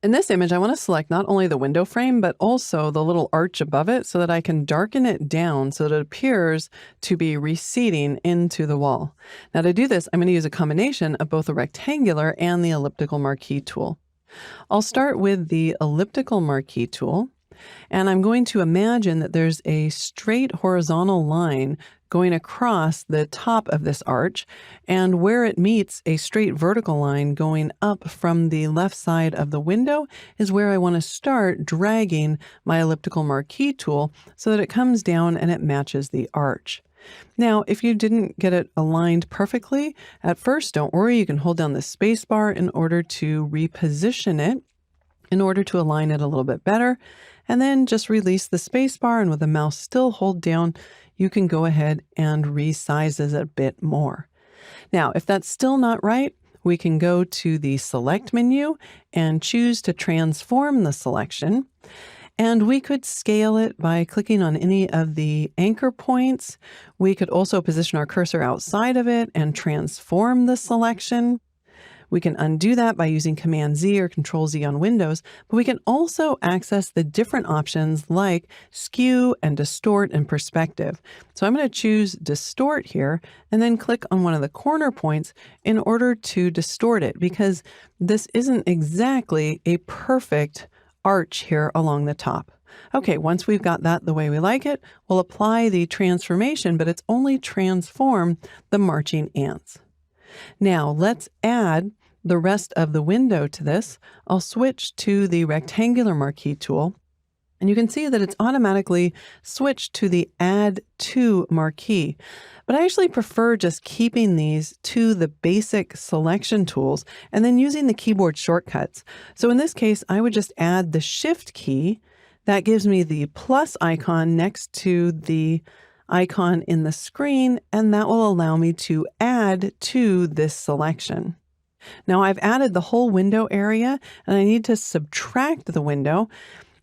In this image, I want to select not only the window frame, but also the little arch above it so that I can darken it down so that it appears to be receding into the wall. Now to do this, I'm going to use a combination of both the rectangular and the elliptical marquee tool. I'll start with the elliptical marquee tool. And I'm going to imagine that there's a straight horizontal line going across the top of this arch, and where it meets a straight vertical line going up from the left side of the window is where I want to start dragging my elliptical marquee tool so that it comes down and it matches the arch. Now, if you didn't get it aligned perfectly, at first, don't worry, you can hold down the space bar in order to reposition it, in order to align it a little bit better, and then just release the space bar, and with the mouse still hold down, you can go ahead and resize it a bit more. Now, if that's still not right, we can go to the Select menu and choose to transform the selection. And we could scale it by clicking on any of the anchor points. We could also position our cursor outside of it and transform the selection. We can undo that by using Command Z or Control Z on Windows, but we can also access the different options like skew and distort and perspective. So I'm going to choose distort here and then click on one of the corner points in order to distort it, because this isn't exactly a perfect arch here along the top. Okay, once we've got that the way we like it, we'll apply the transformation, but it's only transform the marching ants. Now let's add the rest of the window to this. I'll switch to the rectangular marquee tool, and you can see that it's automatically switched to the Add to marquee. But I actually prefer just keeping these to the basic selection tools and then using the keyboard shortcuts. So in this case, I would just add the Shift key. That gives me the plus icon next to the icon in the screen, and that will allow me to add to this selection. Now I've added the whole window area, and I need to subtract the window.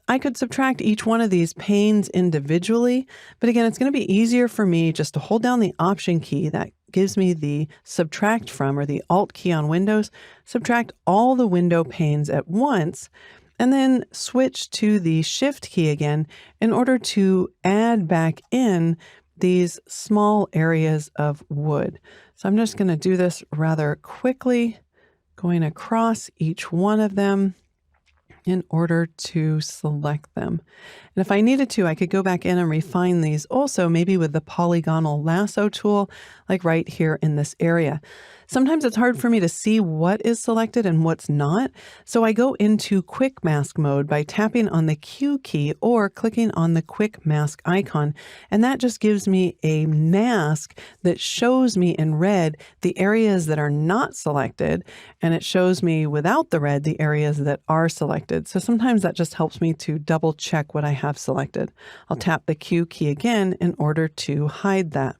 I could subtract each one of these panes individually, but again, it's going to be easier for me just to hold down the Option key. That gives me the subtract from, or the Alt key on Windows, subtract all the window panes at once, and then switch to the Shift key again in order to add back in these small areas of wood. So I'm just going to do this rather quickly, going across each one of them in order to select them. And if I needed to, I could go back in and refine these also, maybe with the polygonal lasso tool, like right here in this area. Sometimes it's hard for me to see what is selected and what's not, so I go into quick mask mode by tapping on the Q key or clicking on the quick mask icon, and that just gives me a mask that shows me in red the areas that are not selected, and it shows me without the red the areas that are selected. So sometimes that just helps me to double check what I have selected. I'll tap the Q key again in order to hide that.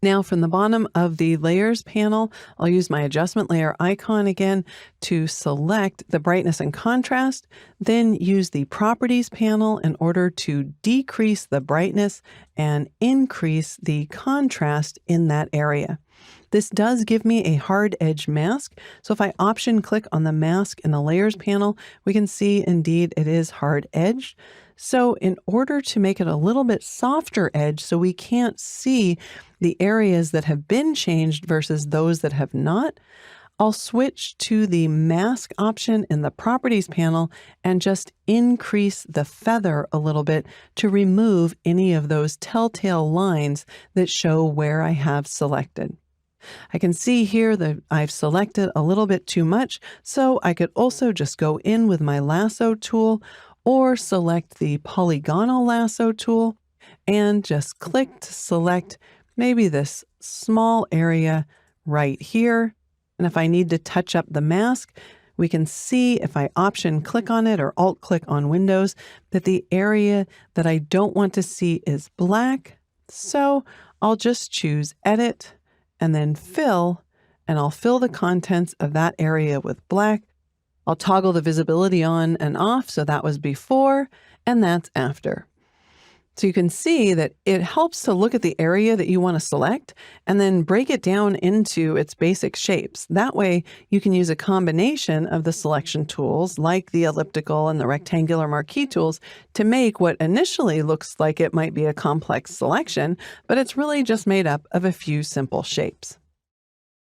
Now from the bottom of the layers panel, I'll use my adjustment layer icon again to select the brightness and contrast, then use the properties panel in order to decrease the brightness and increase the contrast in that area. This does give me a hard edge mask. So if I option click on the mask in the layers panel, we can see indeed it is hard edged. So in order to make it a little bit softer edge so we can't see the areas that have been changed versus those that have not, I'll switch to the mask option in the properties panel and just increase the feather a little bit to remove any of those telltale lines that show where I have selected. I can see here that I've selected a little bit too much, so I could also just go in with my lasso tool or select the polygonal lasso tool and just click to select maybe this small area right here. And if I need to touch up the mask, we can see if I option click on it or alt click on Windows that the area that I don't want to see is black. So I'll just choose Edit and then Fill, and I'll fill the contents of that area with black. I'll toggle the visibility on and off, so that was before and that's after. So you can see that it helps to look at the area that you want to select and then break it down into its basic shapes. That way you can use a combination of the selection tools like the elliptical and the rectangular marquee tools to make what initially looks like it might be a complex selection, but it's really just made up of a few simple shapes.